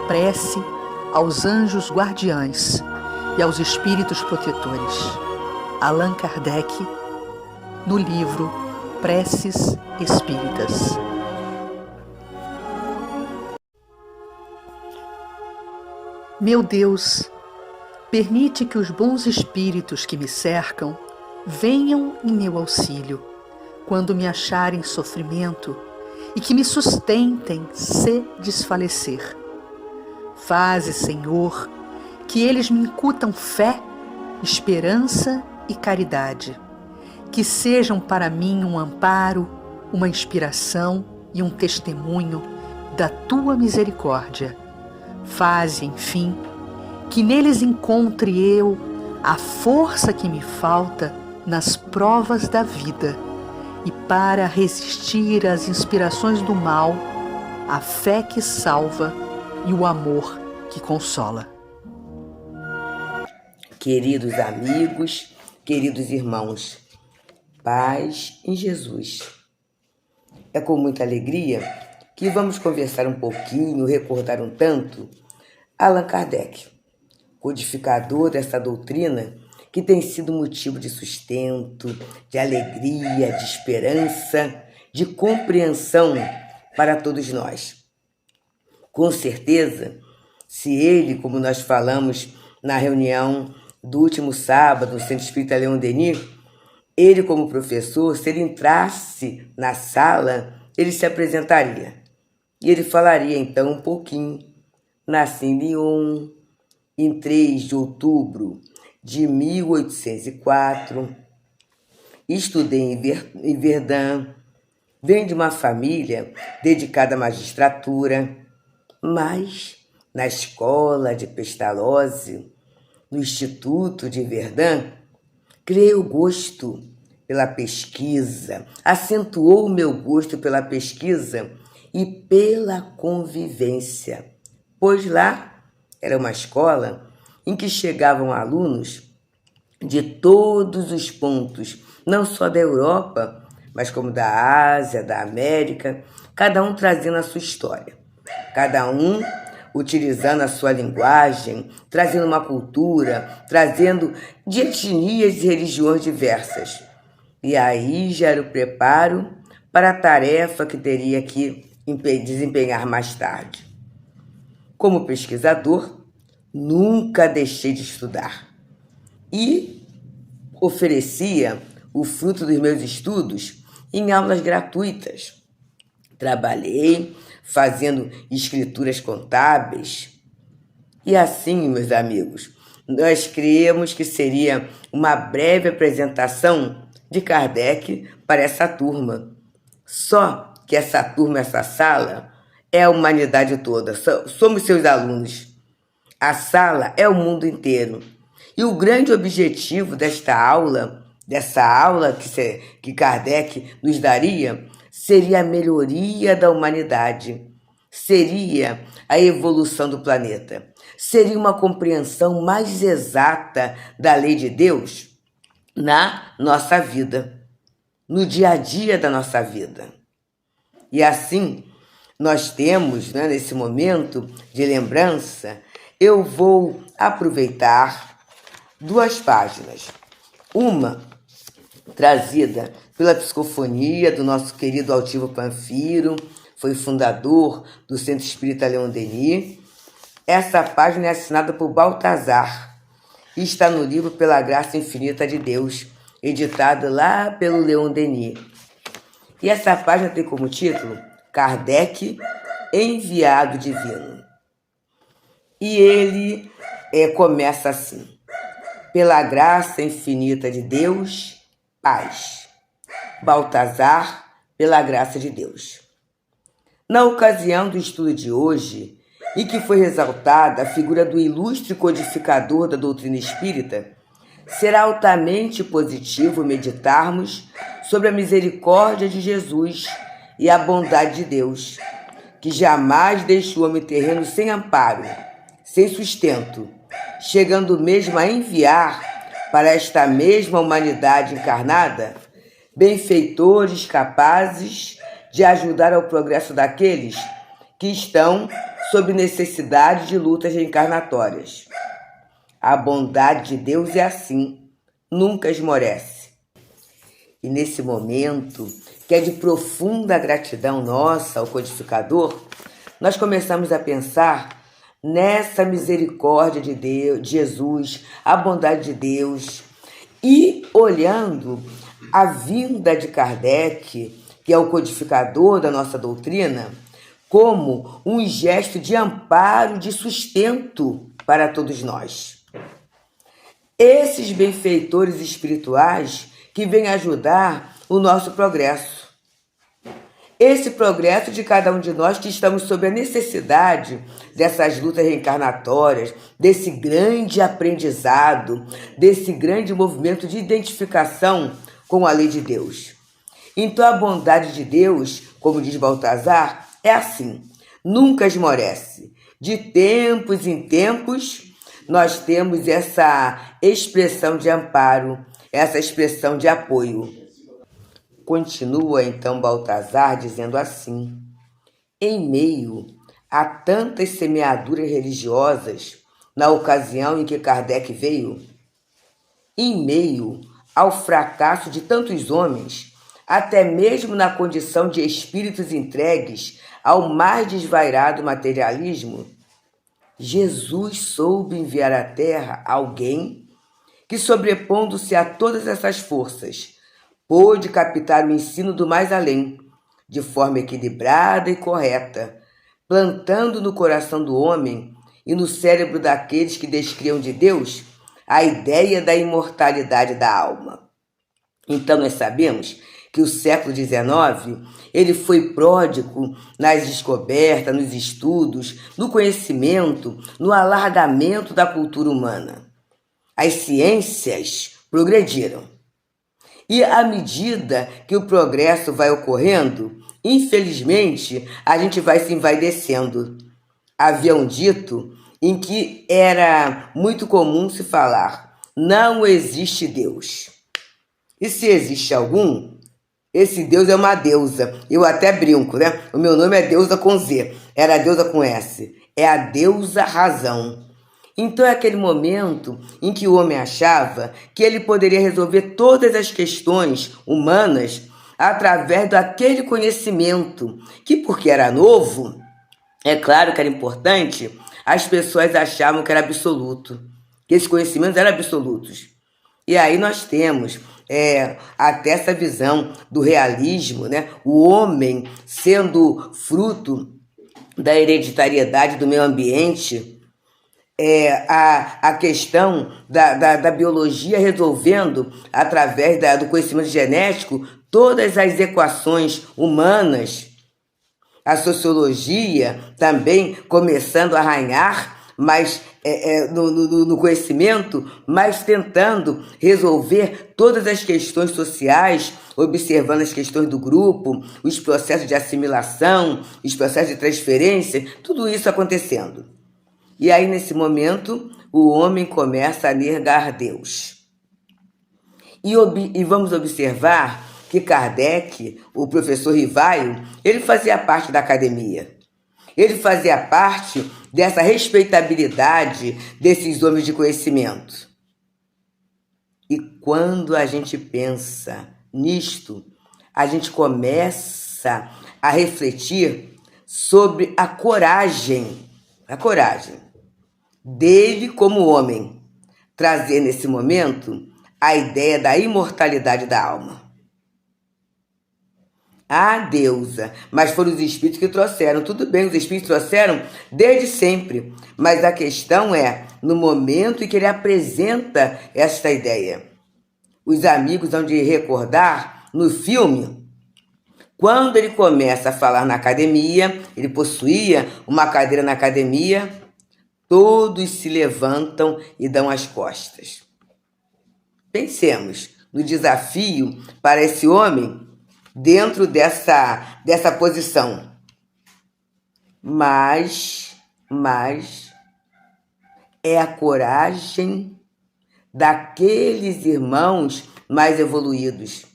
prece aos anjos guardiães e aos espíritos protetores. Allan Kardec, no livro Preces Espíritas. Meu Deus, permite que os bons espíritos que me cercam venham em meu auxílio quando me acharem sofrimento e que me sustentem se desfalecer. Faze, Senhor, que eles me incutam fé, esperança e caridade, que sejam para mim um amparo, uma inspiração e um testemunho da Tua misericórdia. Faze, enfim, que neles encontre eu a força que me falta nas provas da vida e para resistir às inspirações do mal, a fé que salva e o amor que consola. Queridos amigos, queridos irmãos, paz em Jesus. É com muita alegria que vamos conversar um pouquinho, recordar um tanto Allan Kardec, codificador dessa doutrina que tem sido motivo de sustento, de alegria, de esperança, de compreensão para todos nós. Com certeza, se ele, como nós falamos na reunião do último sábado no Centro Espírita Leon Denis, ele como professor, se ele entrasse na sala, ele se apresentaria. E ele falaria então um pouquinho. Nasci em Lyon, em 3 de outubro de 1804, estudei em Verdun, venho de uma família dedicada à magistratura, mas na escola de Pestalozzi, no Instituto de Verdun, criei o gosto pela pesquisa, acentuou o meu gosto pela pesquisa e pela convivência, pois lá era uma escola em que chegavam alunos de todos os pontos, não só da Europa, mas como da Ásia, da América, cada um trazendo a sua história, cada um utilizando a sua linguagem, trazendo uma cultura, trazendo de etnias e religiões diversas. E aí já era o preparo para a tarefa que teria que desempenhar mais tarde. Como pesquisador, nunca deixei de estudar e oferecia o fruto dos meus estudos em aulas gratuitas. Trabalhei fazendo escrituras contábeis. E assim, meus amigos, nós criamos que seria uma breve apresentação de Kardec para essa turma. Só que essa turma, essa sala, é a humanidade toda, somos seus alunos. A sala é o mundo inteiro. E o grande objetivo dessa aula que Kardec nos daria, seria a melhoria da humanidade, seria a evolução do planeta, seria uma compreensão mais exata da lei de Deus na nossa vida, no dia a dia da nossa vida. E assim, nós temos, nesse momento de lembrança, eu vou aproveitar 2 páginas. Uma trazida pela psicofonia do nosso querido Altivo Panfiro, foi fundador do Centro Espírita Leon Denis. Essa página é assinada por Baltazar e está no livro Pela Graça Infinita de Deus, editado lá pelo Leon Denis. E essa página tem como título Kardec, Enviado Divino. E ele começa assim: pela graça infinita de Deus, paz. Baltazar, pela graça de Deus. Na ocasião do estudo de hoje, em que foi exaltada a figura do ilustre codificador da doutrina espírita, será altamente positivo meditarmos sobre a misericórdia de Jesus e a bondade de Deus, que jamais deixa o homem terreno sem amparo, sem sustento, chegando mesmo a enviar para esta mesma humanidade encarnada benfeitores capazes de ajudar ao progresso daqueles que estão sobre necessidade de lutas reencarnatórias. A bondade de Deus é assim, nunca esmorece. E nesse momento, que é de profunda gratidão nossa ao codificador, nós começamos a pensar nessa misericórdia de Deus, de Jesus, a bondade de Deus, e olhando a vinda de Kardec, que é o codificador da nossa doutrina, como um gesto de amparo, de sustento para todos nós. Esses benfeitores espirituais que vêm ajudar o nosso progresso. Esse progresso de cada um de nós que estamos sob a necessidade dessas lutas reencarnatórias, desse grande aprendizado, desse grande movimento de identificação com a lei de Deus. Então a bondade de Deus, como diz Baltazar, é assim, nunca esmorece. De tempos em tempos, nós temos essa expressão de amparo, essa expressão de apoio. Continua então Baltazar dizendo assim: em meio a tantas semeaduras religiosas, na ocasião em que Kardec veio, em meio ao fracasso de tantos homens, até mesmo na condição de espíritos entregues ao mais desvairado materialismo, Jesus soube enviar à Terra alguém que, sobrepondo-se a todas essas forças, pôde captar o ensino do mais além, de forma equilibrada e correta, plantando no coração do homem e no cérebro daqueles que descriam de Deus a ideia da imortalidade da alma. Então nós sabemos que o século XIX ele foi pródigo nas descobertas, nos estudos, no conhecimento, no alargamento da cultura humana. As ciências progrediram. E à medida que o progresso vai ocorrendo, infelizmente, a gente vai se envaidecendo. Havia um dito em que era muito comum se falar: não existe Deus. E se existe algum, esse Deus é uma deusa. Eu até brinco, né? O meu nome é Deusa com Z. Era a deusa com S. É a deusa razão. Então é aquele momento em que o homem achava que ele poderia resolver todas as questões humanas através daquele conhecimento, que porque era novo, é claro que era importante, as pessoas achavam que era absoluto, que esses conhecimentos eram absolutos. E aí nós temos até essa visão do realismo, né? O homem sendo fruto da hereditariedade do meio ambiente, a questão da biologia resolvendo, através do conhecimento genético, todas as equações humanas, a sociologia também começando a arranhar, mas no conhecimento, mas tentando resolver todas as questões sociais, observando as questões do grupo, os processos de assimilação, os processos de transferência, tudo isso acontecendo. E aí, nesse momento, o homem começa a negar Deus. E vamos observar que Kardec, o professor Rivaio, ele fazia parte da academia. Ele fazia parte dessa respeitabilidade desses homens de conhecimento. E quando a gente pensa nisto, a gente começa a refletir sobre a coragem dele como homem, trazer nesse momento a ideia da imortalidade da alma. A deusa, mas foram os espíritos que trouxeram. Tudo bem, os espíritos trouxeram desde sempre, mas a questão é no momento em que ele apresenta esta ideia. Os amigos hão de recordar no filme, quando ele começa a falar na academia, ele possuía uma cadeira na academia, todos se levantam e dão as costas. Pensemos no desafio para esse homem dentro dessa posição. Mas é a coragem daqueles irmãos mais evoluídos,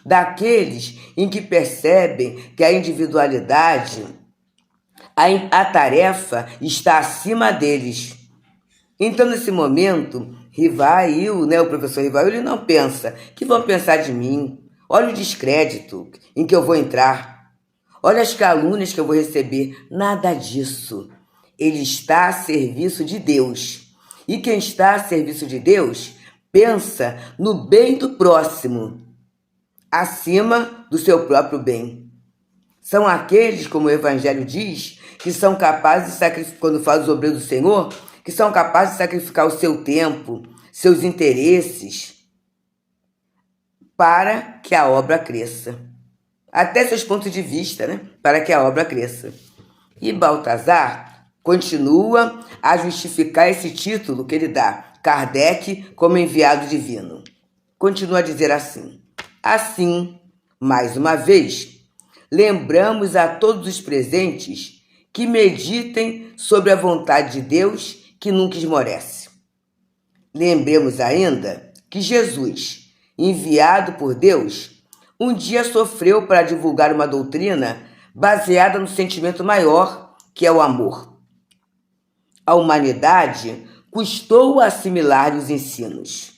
daqueles em que percebem que a individualidade, A tarefa está acima deles. Então, nesse momento, Rivail, o professor Rivail, ele não pensa, que vão pensar de mim? Olha o descrédito em que eu vou entrar. Olha as calúnias que eu vou receber. Nada disso. Ele está a serviço de Deus. E quem está a serviço de Deus, pensa no bem do próximo, acima do seu próprio bem. São aqueles, como o Evangelho diz, que são capazes de sacrificar, quando fala dos obreiros do Senhor, que são capazes de sacrificar o seu tempo, seus interesses, para que a obra cresça. Até seus pontos de vista, para que a obra cresça. E Baltazar continua a justificar esse título que ele dá, Kardec como enviado divino. Continua a dizer assim: assim, mais uma vez, lembramos a todos os presentes que meditem sobre a vontade de Deus que nunca esmorece. Lembremos ainda que Jesus, enviado por Deus, um dia sofreu para divulgar uma doutrina baseada no sentimento maior, que é o amor. A humanidade custou assimilar os ensinos.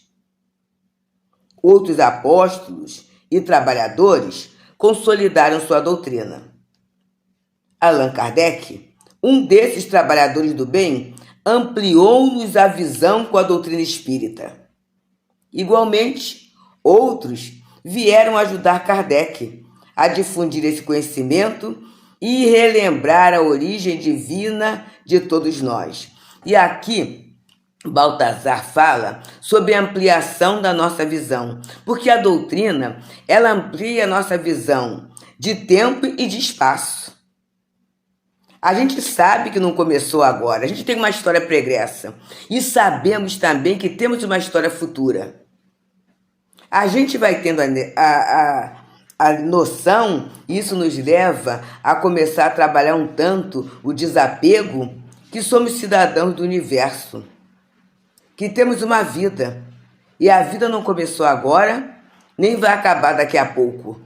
Outros apóstolos e trabalhadores consolidaram sua doutrina. Allan Kardec, um desses trabalhadores do bem, ampliou-nos a visão com a doutrina espírita. Igualmente, outros vieram ajudar Kardec a difundir esse conhecimento e relembrar a origem divina de todos nós. E aqui, Baltazar fala sobre a ampliação da nossa visão, porque a doutrina, ela amplia a nossa visão de tempo e de espaço. A gente sabe que não começou agora, a gente tem uma história pregressa e sabemos também que temos uma história futura. A gente vai tendo a noção, isso nos leva a começar a trabalhar um tanto o desapego, que somos cidadãos do universo, que temos uma vida, e a vida não começou agora, nem vai acabar daqui a pouco.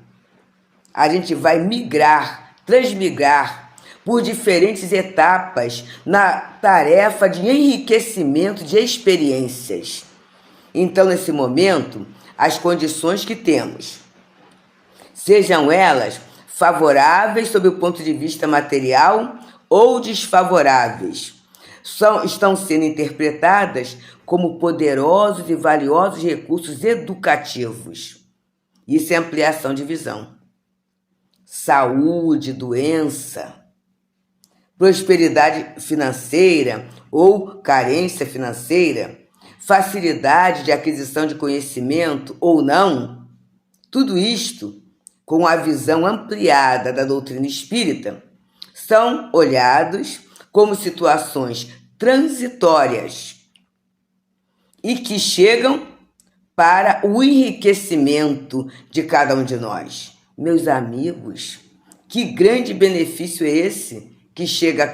A gente vai migrar, transmigrar por diferentes etapas na tarefa de enriquecimento de experiências. Então, nesse momento, as condições que temos, sejam elas favoráveis sob o ponto de vista material ou desfavoráveis, estão sendo interpretadas como poderosos e valiosos recursos educativos. Isso é ampliação de visão. Saúde, doença, prosperidade financeira ou carência financeira, facilidade de aquisição de conhecimento ou não, tudo isto, com a visão ampliada da doutrina espírita, são olhados como situações transitórias e que chegam para o enriquecimento de cada um de nós. Meus amigos, que grande benefício é esse que chega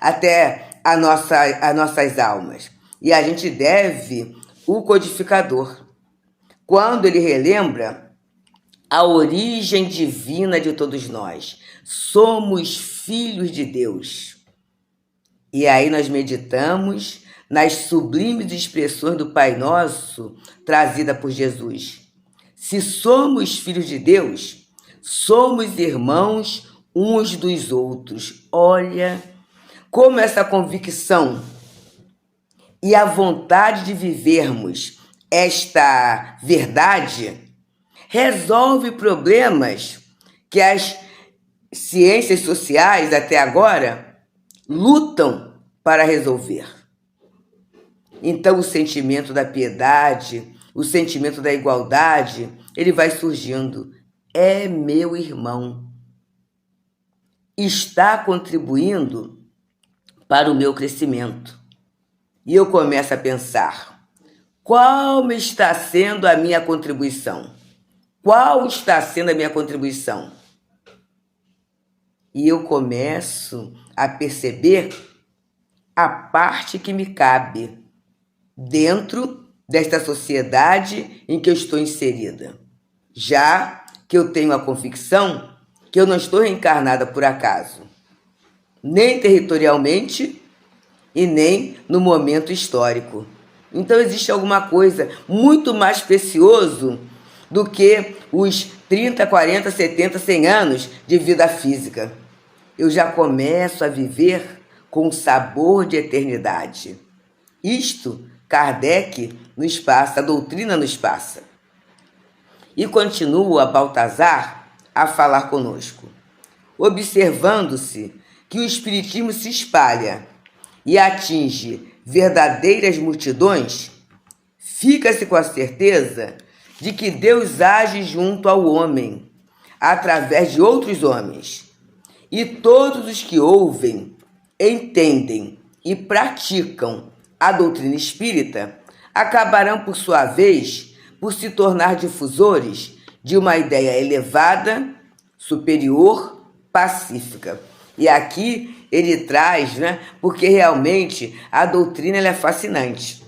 até as nossas almas. E a gente deve o codificador, quando ele relembra a origem divina de todos nós. Somos filhos de Deus. E aí nós meditamos nas sublimes expressões do Pai Nosso trazida por Jesus. Se somos filhos de Deus, somos irmãos uns dos outros. Olha como essa convicção e a vontade de vivermos esta verdade resolve problemas que as ciências sociais até agora lutam para resolver. Então o sentimento da piedade, o sentimento da igualdade, ele vai surgindo. É meu irmão. Está contribuindo para o meu crescimento. E eu começo a pensar, qual está sendo a minha contribuição? Qual está sendo a minha contribuição? E eu começo a perceber a parte que me cabe dentro desta sociedade em que eu estou inserida. Já que eu tenho a convicção que eu não estou reencarnada por acaso. nem territorialmente e nem no momento histórico. Então existe alguma coisa muito mais precioso do que os 30, 40, 70, 100 anos de vida física. Eu já começo a viver com um sabor de eternidade. Isto Kardec nos passa, a doutrina nos passa. E continua Baltazar a falar conosco. Observando-se que o Espiritismo se espalha e atinge verdadeiras multidões, fica-se com a certeza de que Deus age junto ao homem, através de outros homens. E todos os que ouvem, entendem e praticam a doutrina espírita acabarão, por sua vez, por se tornar difusores de uma ideia elevada, superior, pacífica. E aqui ele traz, porque realmente a doutrina ela é fascinante.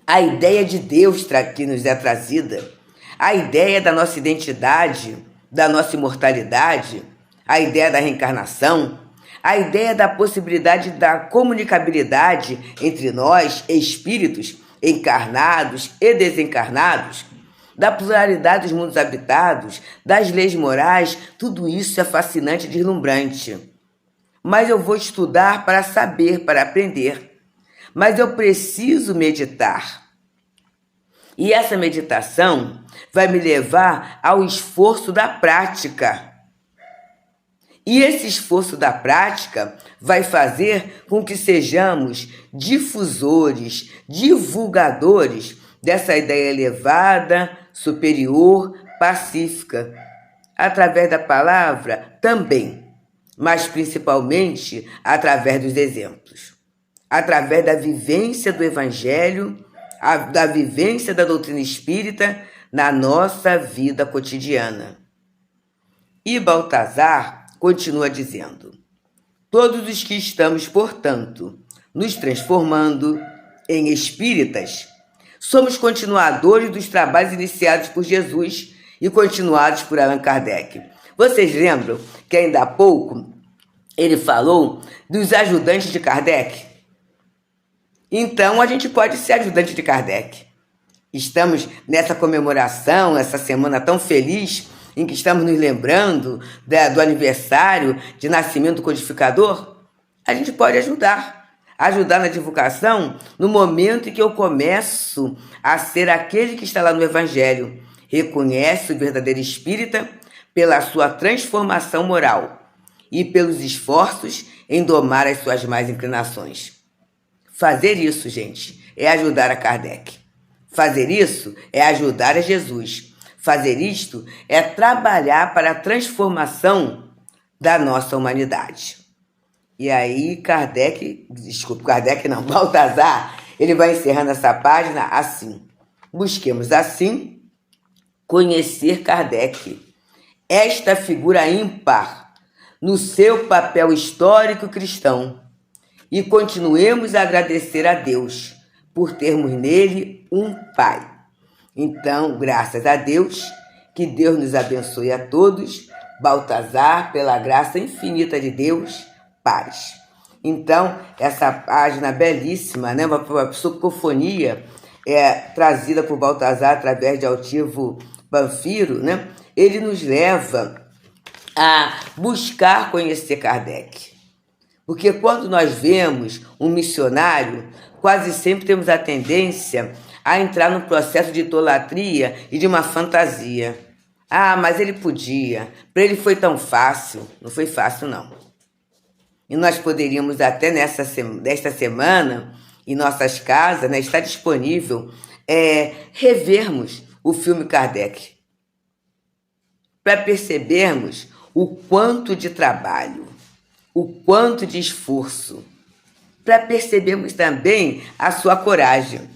A ideia de Deus que nos é trazida, a ideia da nossa identidade, da nossa imortalidade, a ideia da reencarnação, a ideia da possibilidade da comunicabilidade entre nós, espíritos, encarnados e desencarnados, da pluralidade dos mundos habitados, das leis morais, tudo isso é fascinante e deslumbrante. Mas eu vou estudar para saber, para aprender. Mas eu preciso meditar. E essa meditação vai me levar ao esforço da prática. E esse esforço da prática vai fazer com que sejamos difusores, divulgadores dessa ideia elevada, superior, pacífica, através da palavra também, mas principalmente através dos exemplos, através da vivência do Evangelho, da vivência da doutrina espírita na nossa vida cotidiana. E Baltazar continua dizendo: todos os que estamos, portanto, nos transformando em espíritas, somos continuadores dos trabalhos iniciados por Jesus e continuados por Allan Kardec. Vocês lembram que ainda há pouco ele falou dos ajudantes de Kardec? Então a gente pode ser ajudante de Kardec. Estamos nessa comemoração, essa semana tão feliz, em que estamos nos lembrando do aniversário de nascimento do codificador. A gente pode ajudar na divulgação no momento em que eu começo a ser aquele que está lá no Evangelho, reconhece o verdadeiro espírita pela sua transformação moral e pelos esforços em domar as suas más inclinações. Fazer isso, gente, é ajudar a Kardec. Fazer isso é ajudar a Jesus. Fazer isto é trabalhar para a transformação da nossa humanidade. E aí Baltazar, ele vai encerrando essa página assim: busquemos assim conhecer Kardec, esta figura ímpar no seu papel histórico cristão, e continuemos a agradecer a Deus por termos nele um Pai. Então, graças a Deus, que Deus nos abençoe a todos. Baltazar, pela graça infinita de Deus, paz. Então, essa página belíssima, uma psicofonia trazida por Baltazar através de Altivo Panfiro, ele nos leva a buscar conhecer Kardec. Porque quando nós vemos um missionário, quase sempre temos a tendência a entrar num processo de idolatria e de uma fantasia. Ah, mas ele podia, para ele foi tão fácil. Não foi fácil, não. E nós poderíamos até nesta semana, em nossas casas, está disponível, revermos o filme Kardec, para percebermos o quanto de trabalho, o quanto de esforço, para percebermos também a sua coragem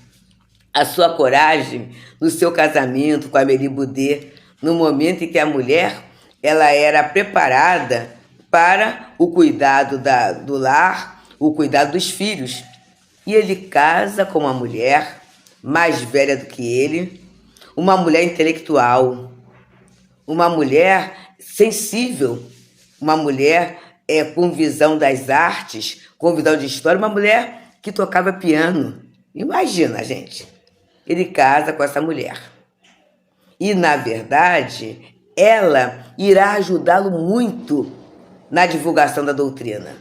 no seu casamento com a Amélie Boudet, no momento em que a mulher ela era preparada para o cuidado do lar, o cuidado dos filhos. E ele casa com uma mulher mais velha do que ele, uma mulher intelectual, uma mulher sensível, uma mulher com visão das artes, com visão de história, uma mulher que tocava piano. Imagina, gente, ele casa com essa mulher. E, na verdade, ela irá ajudá-lo muito na divulgação da doutrina.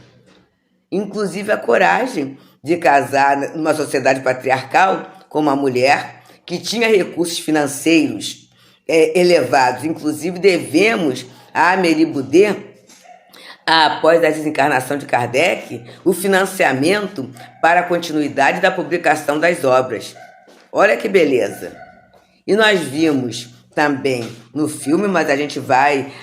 Inclusive a coragem de casar numa sociedade patriarcal com uma mulher que tinha recursos financeiros elevados. Inclusive, devemos a Amélie Boudet, após a desencarnação de Kardec, o financiamento para a continuidade da publicação das obras. Olha que beleza! E nós vimos também no filme, mas a gente vai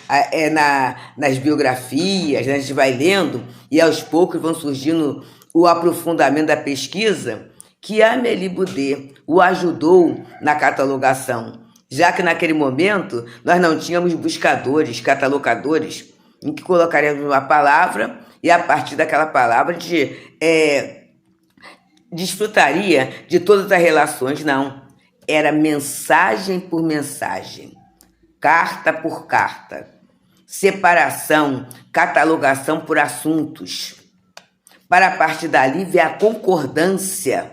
nas biografias, a gente vai lendo e aos poucos vão surgindo o aprofundamento da pesquisa, que a Amélie Boudet o ajudou na catalogação, já que naquele momento nós não tínhamos buscadores, catalogadores, em que colocaríamos uma palavra e a partir daquela palavra a gente desfrutaria de todas as relações. Não, era mensagem por mensagem, carta por carta, separação, catalogação por assuntos, para a partir dali ver a concordância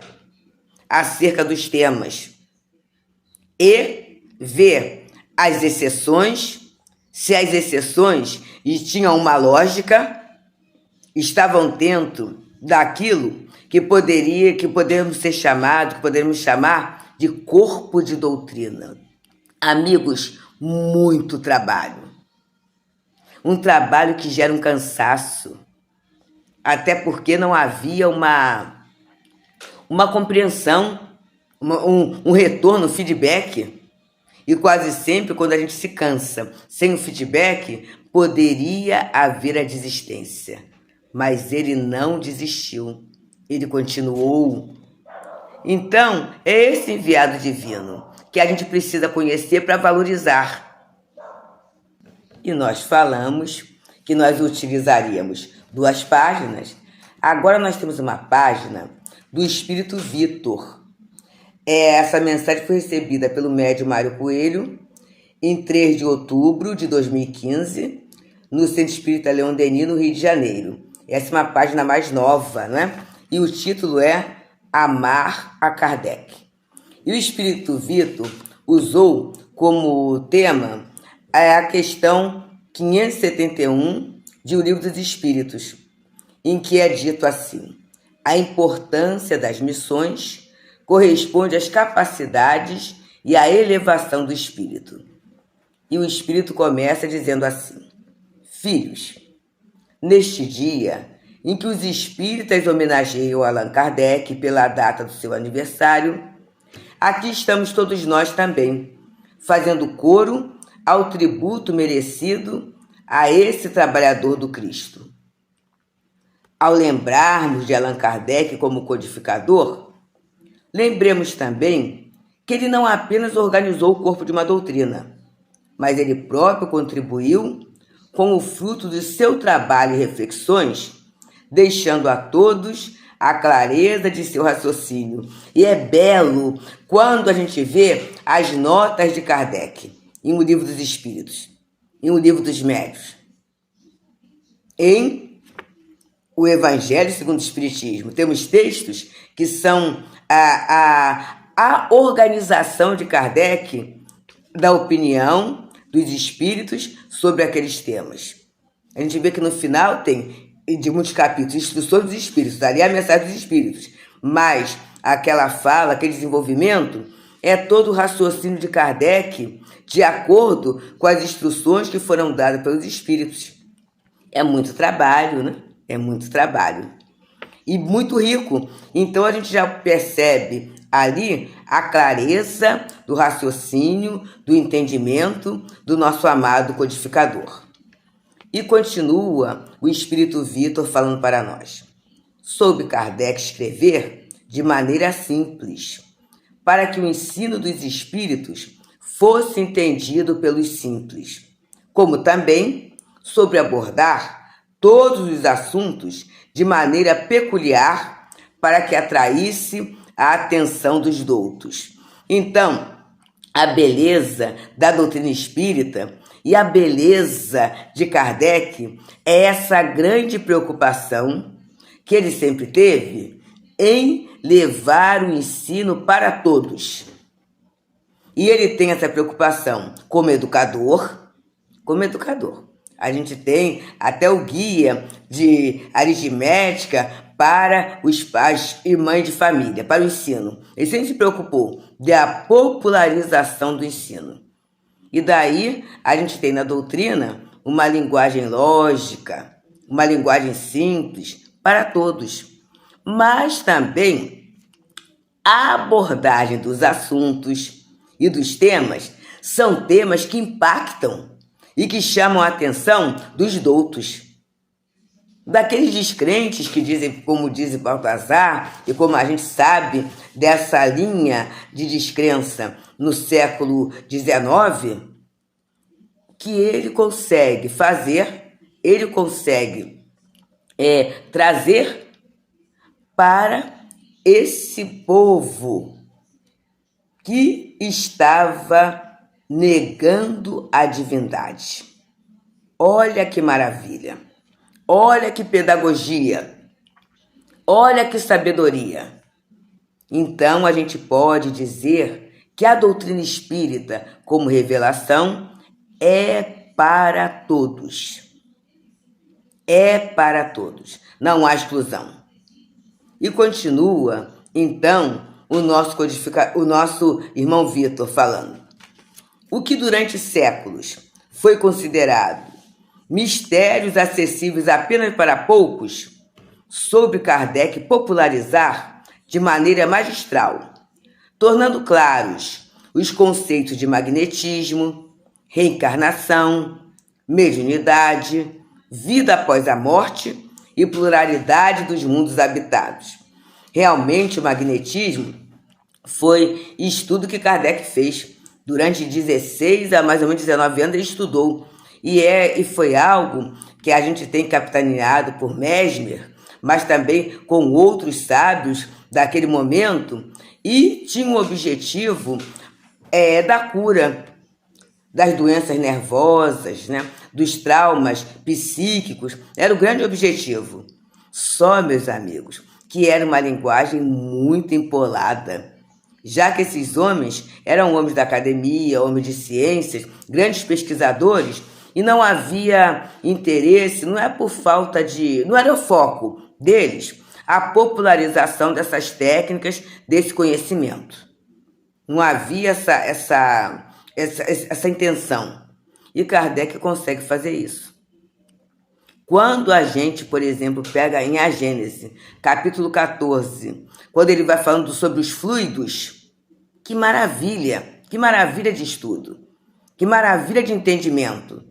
acerca dos temas e ver as exceções, se as exceções tinham uma lógica, estavam dentro daquilo que podemos chamar de corpo de doutrina. Amigos, muito trabalho. Um trabalho que gera um cansaço, até porque não havia uma compreensão, um retorno, feedback. E quase sempre, quando a gente se cansa sem o feedback, poderia haver a desistência. Mas ele não desistiu, ele continuou. Então, é esse enviado divino que a gente precisa conhecer para valorizar. E nós falamos que nós utilizaríamos 2 páginas. Agora nós temos uma página do Espírito Vitor. Essa mensagem foi recebida pelo médium Mário Coelho em 3 de outubro de 2015, no Centro Espírita Leon Denis, no Rio de Janeiro. Essa é uma página mais nova, né? E o título é Amar a Kardec. E o Espírito Vitor usou como tema a questão 571 de O Livro dos Espíritos, em que é dito assim: a importância das missões corresponde às capacidades e à elevação do espírito. E o espírito começa dizendo assim: filhos, neste dia em que os espíritas homenageiam Allan Kardec pela data do seu aniversário, aqui estamos todos nós também, fazendo coro ao tributo merecido a esse trabalhador do Cristo. Ao lembrarmos de Allan Kardec como codificador, lembremos também que ele não apenas organizou o corpo de uma doutrina, mas ele próprio contribuiu com o fruto de seu trabalho e reflexões, deixando a todos a clareza de seu raciocínio. E é belo quando a gente vê as notas de Kardec em O Livro dos Espíritos, em O Livro dos Médiuns, em O Evangelho segundo o Espiritismo. Temos textos que são a organização de Kardec da opinião dos espíritos sobre aqueles temas. A gente vê que no final tem, de muitos capítulos, instruções dos espíritos, ali é a mensagem dos espíritos, mas aquela fala, aquele desenvolvimento, é todo o raciocínio de Kardec de acordo com as instruções que foram dadas pelos espíritos. É muito trabalho, né? É muito trabalho. E muito rico. Então a gente já percebe ali a clareza do raciocínio, do entendimento do nosso amado codificador. E continua o Espírito Vitor falando para nós: soube Kardec escrever de maneira simples, para que o ensino dos espíritos fosse entendido pelos simples, como também sobre abordar todos os assuntos de maneira peculiar para que atraísse a atenção dos doutos. Então, a beleza da doutrina espírita E a beleza de Kardec é essa grande preocupação que ele sempre teve em levar o ensino para todos. E ele tem essa preocupação como educador. A gente tem até o guia de aritmética para os pais e mães de família, para o ensino. Ele sempre se preocupou da popularização do ensino. E daí a gente tem na doutrina uma linguagem lógica, uma linguagem simples para todos. Mas também a abordagem dos assuntos e dos temas são temas que impactam e que chamam a atenção dos doutos. Daqueles descrentes que dizem, como diz Baltazar, e como a gente sabe dessa linha de descrença no século XIX, que ele consegue trazer para esse povo que estava negando a divindade. Olha que maravilha! Olha que pedagogia! Olha que sabedoria! Então a gente pode dizer que a doutrina espírita, como revelação, é para todos. É para todos. Não há exclusão. E continua, então, o nosso irmão Vitor falando. O que durante séculos foi considerado mistérios acessíveis apenas para poucos, soube Kardec popularizar de maneira magistral, tornando claros os conceitos de magnetismo, reencarnação, mediunidade, vida após a morte e pluralidade dos mundos habitados. Realmente o magnetismo foi estudo que Kardec fez. Durante 16 a mais ou menos 19 anos ele estudou. E foi algo que a gente tem capitaneado por Mesmer, mas também com outros sábios daquele momento, e tinha um objetivo da cura das doenças nervosas, né? Dos traumas psíquicos. Era o grande objetivo. Só, meus amigos, que era uma linguagem muito empolada, já que esses homens eram homens da academia, homens de ciências, grandes pesquisadores, e não havia interesse, não era o foco deles a popularização dessas técnicas, desse conhecimento. Não havia essa intenção. E Kardec consegue fazer isso. Quando a gente, por exemplo, pega em A Gênese, capítulo 14, quando ele vai falando sobre os fluidos, que maravilha de estudo, que maravilha de entendimento.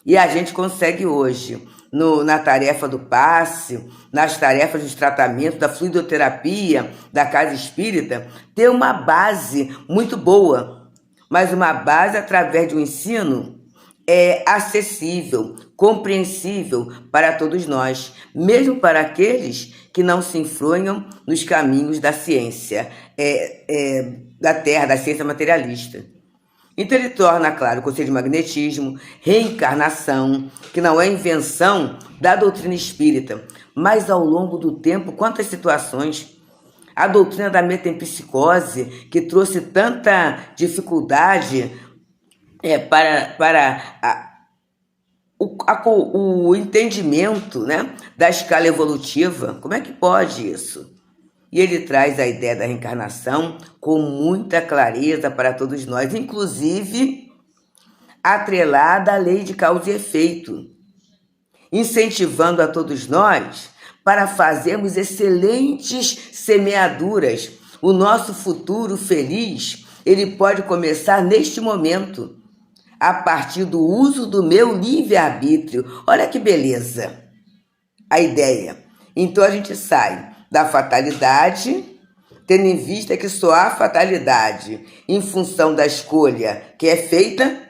E a gente consegue hoje, na tarefa do passe, nas tarefas de tratamento, da fluidoterapia, da casa espírita, ter uma base muito boa, mas uma base através de um ensino acessível, compreensível para todos nós, mesmo para aqueles que não se influenham nos caminhos da ciência, da Terra, da ciência materialista. Então ele torna claro o conceito de magnetismo, reencarnação, que não é invenção da doutrina espírita, mas ao longo do tempo, quantas situações. A doutrina da metempsicose, que trouxe tanta dificuldade para o entendimento, né, da escala evolutiva. Como é que pode isso? E ele traz a ideia da reencarnação com muita clareza para todos nós, inclusive atrelada à lei de causa e efeito, incentivando a todos nós para fazermos excelentes semeaduras. O nosso futuro feliz, ele pode começar neste momento, a partir do uso do meu livre-arbítrio. Olha que beleza a ideia. Então a gente sai da fatalidade, tendo em vista que só há fatalidade em função da escolha que é feita,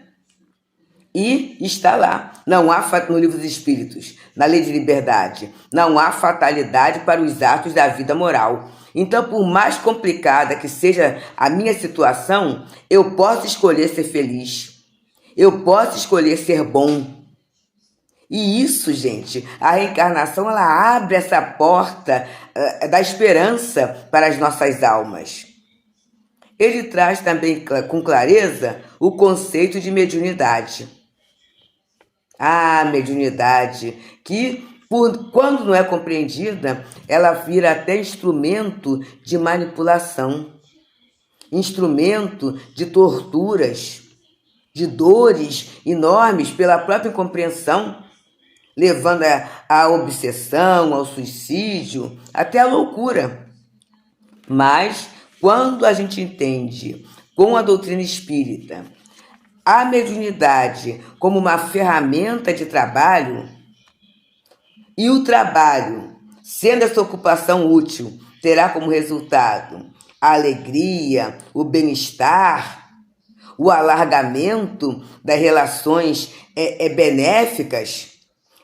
e está lá. Não há, no Livro dos Espíritos, na Lei de Liberdade, não há fatalidade para os atos da vida moral. Então, por mais complicada que seja a minha situação, eu posso escolher ser feliz. Eu posso escolher ser bom. E isso, gente, a reencarnação, ela abre essa porta da esperança para as nossas almas. Ele traz também com clareza o conceito de mediunidade. A mediunidade, que quando não é compreendida, ela vira até instrumento de manipulação, instrumento de torturas, de dores enormes pela própria incompreensão, levando à obsessão, ao suicídio, até à loucura. Mas, quando a gente entende com a doutrina espírita a mediunidade como uma ferramenta de trabalho, e o trabalho, sendo essa ocupação útil, terá como resultado a alegria, o bem-estar, o alargamento das relações benéficas,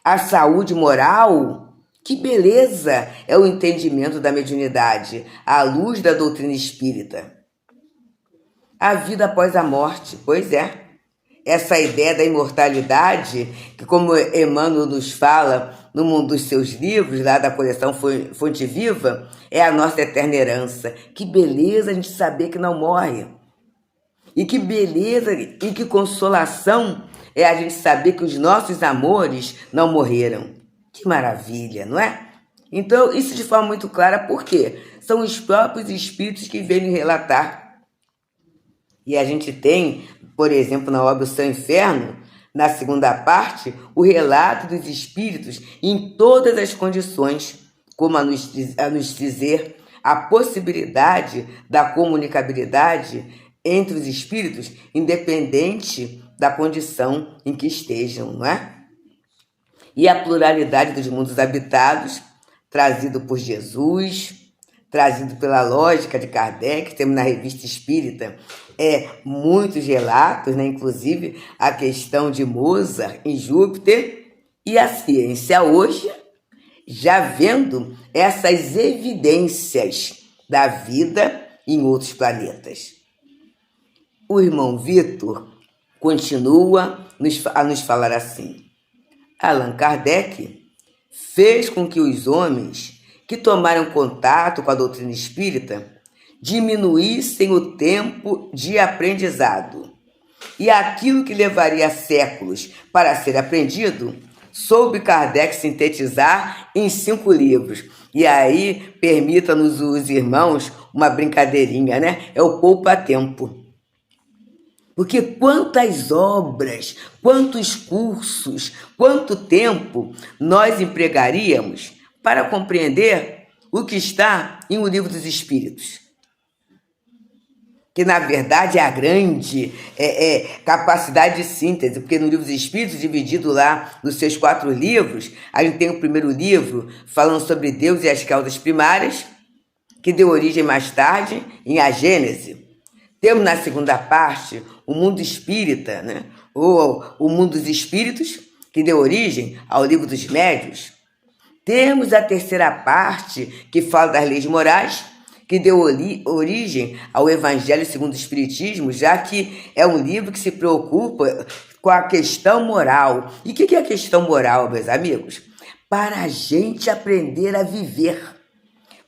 a saúde moral. Que beleza é o entendimento da mediunidade à luz da doutrina espírita. A vida após a morte, pois é. Essa ideia da imortalidade, que como Emmanuel nos fala num dos seus livros, lá da coleção Fonte Viva, é a nossa eterna herança. Que beleza a gente saber que não morre. E que beleza e que consolação é a gente saber que os nossos amores não morreram. Que maravilha, não é? Então, isso de forma muito clara, por quê? São os próprios espíritos que vêm relatar. E a gente tem, por exemplo, na obra O Céu e o Inferno, na segunda parte, o relato dos espíritos em todas as condições, como a nos dizer a possibilidade da comunicabilidade entre os espíritos, independente da condição em que estejam, não é? E a pluralidade dos mundos habitados, trazido por Jesus, trazido pela lógica de Kardec, temos na Revista Espírita muitos relatos, né? Inclusive a questão de Mozart em Júpiter, e a ciência hoje já vendo essas evidências da vida em outros planetas. O irmão Vitor continua a nos falar assim: Allan Kardec fez com que os homens que tomaram contato com a doutrina espírita diminuíssem o tempo de aprendizado. E aquilo que levaria séculos para ser aprendido, soube Kardec sintetizar em 5 livros. E aí, permita-nos os irmãos uma brincadeirinha, né? É o poupa-tempo. Porque quantas obras, quantos cursos, quanto tempo nós empregaríamos para compreender o que está em O Livro dos Espíritos? Que, na verdade, é a grande capacidade de síntese, porque no Livro dos Espíritos, dividido lá nos seus 4 livros, a gente tem o primeiro livro falando sobre Deus e as causas primárias, que deu origem mais tarde em A Gênese. Temos na segunda parte o mundo espírita, né? Ou o mundo dos espíritos, que deu origem ao Livro dos Médiuns. Temos a terceira parte, que fala das leis morais, que deu origem ao Evangelho segundo o Espiritismo, já que é um livro que se preocupa com a questão moral. E o que é a questão moral, meus amigos? Para a gente aprender a viver,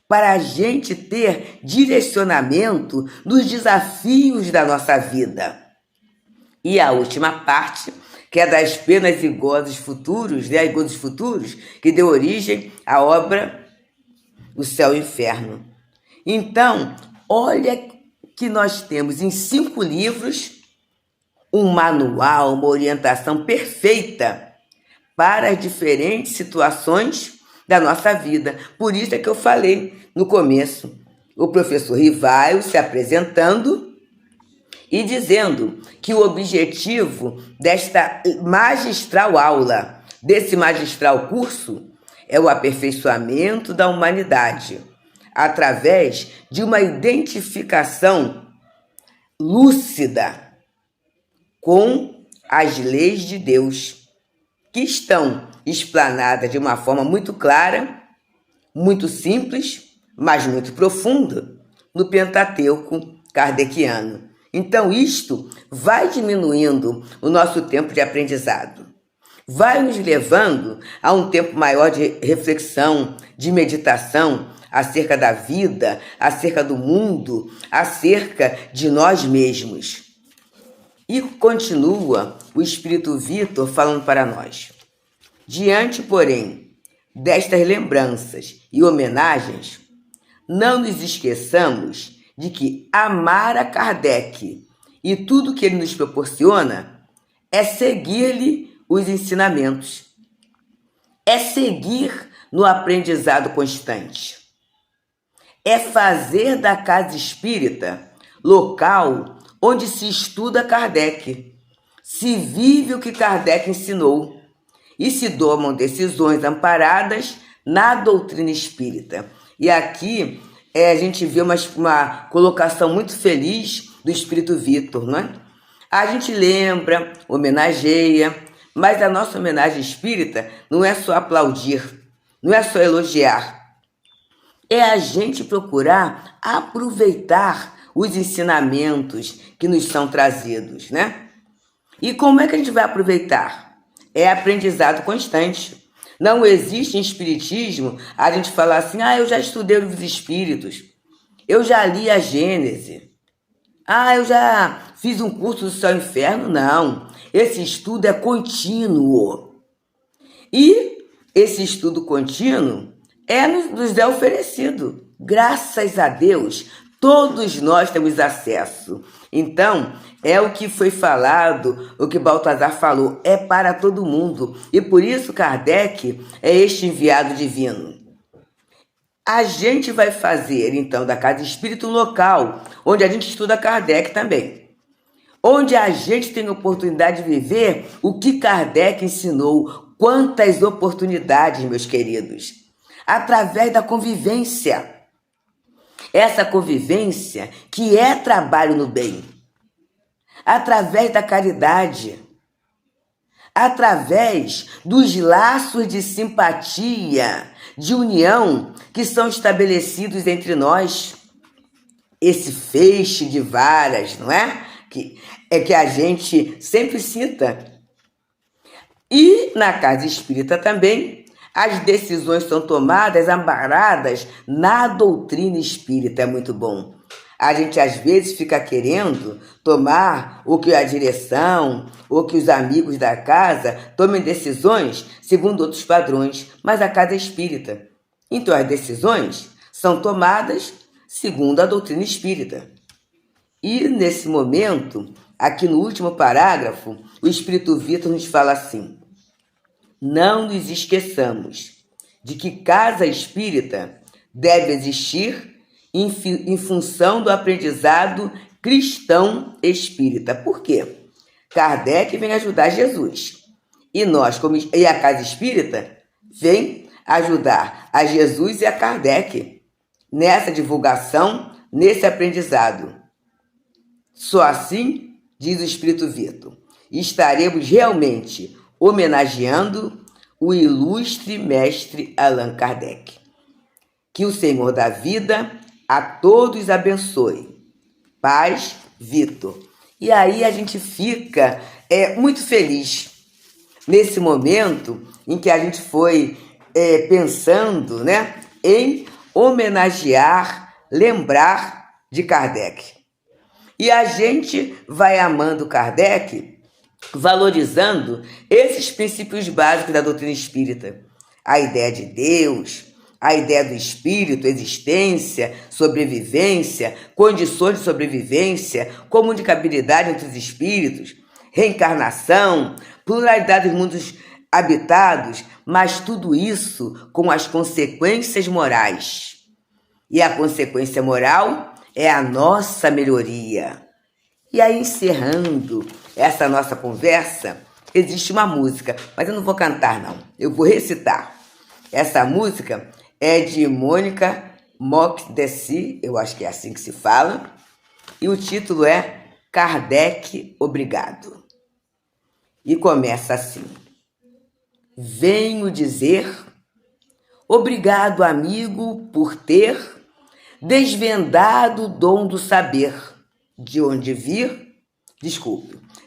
para a gente ter direcionamento nos desafios da nossa vida. E a última parte, que é das penas e gozos futuros, né, e gozos futuros, que deu origem à obra O Céu e o Inferno. Então, olha que nós temos em 5 livros um manual, uma orientação perfeita para as diferentes situações da nossa vida. Por isso é que eu falei no começo, o professor Rivaio se apresentando e dizendo que o objetivo desta magistral aula, desse magistral curso, é o aperfeiçoamento da humanidade, através de uma identificação lúcida com as leis de Deus, que estão explanadas de uma forma muito clara, muito simples, mas muito profunda, no Pentateuco kardeciano. Então, isto vai diminuindo o nosso tempo de aprendizado. Vai nos levando a um tempo maior de reflexão, de meditação acerca da vida, acerca do mundo, acerca de nós mesmos. E continua o Espírito Vitor falando para nós. Diante, porém, destas lembranças e homenagens, não nos esqueçamos de que amar a Kardec e tudo que ele nos proporciona é seguir-lhe os ensinamentos, é seguir no aprendizado constante, é fazer da casa espírita local onde se estuda Kardec, se vive o que Kardec ensinou e se tomam decisões amparadas na doutrina espírita. E aqui a gente vê uma colocação muito feliz do Espírito Vitor, não é? A gente lembra, homenageia, mas a nossa homenagem espírita não é só aplaudir, não é só elogiar. É a gente procurar aproveitar os ensinamentos que nos são trazidos, né? E como é que a gente vai aproveitar? É aprendizado constante. Não existe em espiritismo a gente falar assim, eu já estudei os espíritos, eu já li a Gênese, eu já fiz um curso do Céu e Inferno. Não, esse estudo é contínuo. E esse estudo contínuo nos é oferecido. Graças a Deus, todos nós temos acesso. Então, é o que foi falado, o que Baltazar falou, é para todo mundo. E por isso Kardec é este enviado divino. A gente vai fazer, então, da Casa Espírita um local onde a gente estuda Kardec também. Onde a gente tem a oportunidade de viver o que Kardec ensinou. Quantas oportunidades, meus queridos. Através da convivência. Essa convivência que é trabalho no bem. Através da caridade. Através dos laços de simpatia, de união que são estabelecidos entre nós. Esse feixe de varas, não é? Que a gente sempre cita. E na Casa Espírita também, as decisões são tomadas amparadas na doutrina espírita. É muito bom. A gente às vezes fica querendo tomar o que a direção, ou que os amigos da casa tomem decisões segundo outros padrões, mas a casa é espírita. Então as decisões são tomadas segundo a doutrina espírita. E nesse momento, aqui no último parágrafo, o Espírito Vitor nos fala assim: não nos esqueçamos de que casa espírita deve existir em função do aprendizado cristão espírita. Por quê? Kardec vem ajudar Jesus. E a casa espírita vem ajudar a Jesus e a Kardec nessa divulgação, nesse aprendizado. Só assim, diz o Espírito Vitor, estaremos realmente homenageando o ilustre mestre Allan Kardec. Que o Senhor da vida a todos abençoe. Paz, Vitor. E aí a gente fica muito feliz nesse momento em que a gente foi pensando, né, em homenagear, lembrar de Kardec. E a gente vai amando Kardec, valorizando esses princípios básicos da doutrina espírita. A ideia de Deus, a ideia do espírito, existência, sobrevivência, condições de sobrevivência, comunicabilidade entre os espíritos, reencarnação, pluralidade dos mundos habitados, mas tudo isso com as consequências morais. E a consequência moral é a nossa melhoria. E aí, encerrando essa nossa conversa, existe uma música, mas eu não vou cantar, não. Eu vou recitar. Essa música é de Mônica Mokdesi, eu acho que é assim que se fala, e o título é Kardec, Obrigado. E começa assim: venho dizer obrigado, amigo, por ter desvendado o dom do saber de onde vir,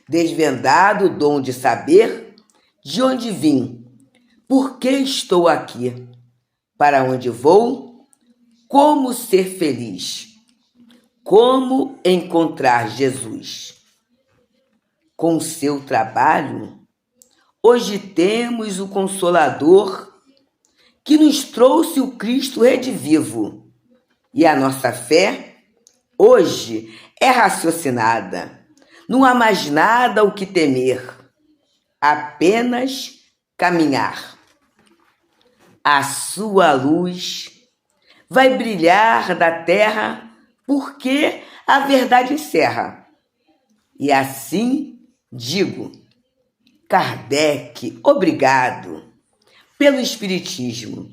desvendado o dom de saber de onde vim, por que estou aqui, para onde vou, como ser feliz, como encontrar Jesus. Com seu trabalho, hoje temos o Consolador que nos trouxe o Cristo redivivo, e a nossa fé hoje é raciocinada. Não há mais nada o que temer, apenas caminhar. A sua luz vai brilhar da terra, porque a verdade encerra. E assim digo, Kardec, obrigado pelo Espiritismo,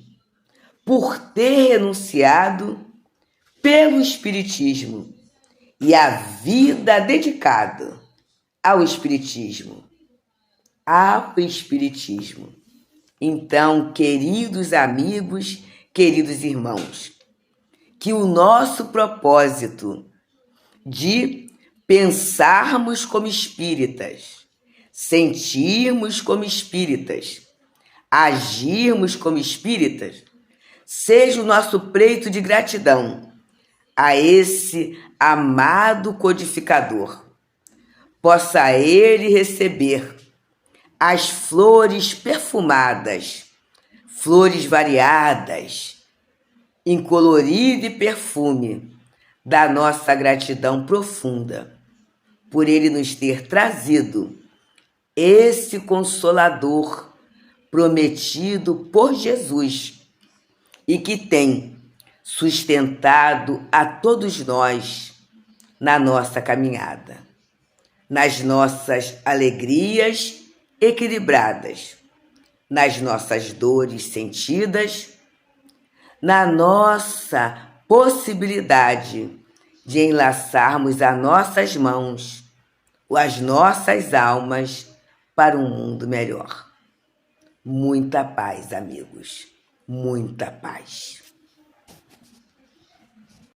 por ter renunciado pelo Espiritismo e a vida dedicada ao Espiritismo. Ao Espiritismo. Então, queridos amigos, queridos irmãos, que o nosso propósito de pensarmos como espíritas, sentirmos como espíritas, agirmos como espíritas, seja o nosso preito de gratidão a esse amado codificador. Possa ele receber as flores perfumadas, flores variadas, em colorido e perfume da nossa gratidão profunda, por ele nos ter trazido esse Consolador prometido por Jesus e que tem sustentado a todos nós na nossa caminhada, nas nossas alegrias equilibradas, nas nossas dores sentidas, na nossa possibilidade de enlaçarmos as nossas mãos, as nossas almas para um mundo melhor. Muita paz, amigos, muita paz.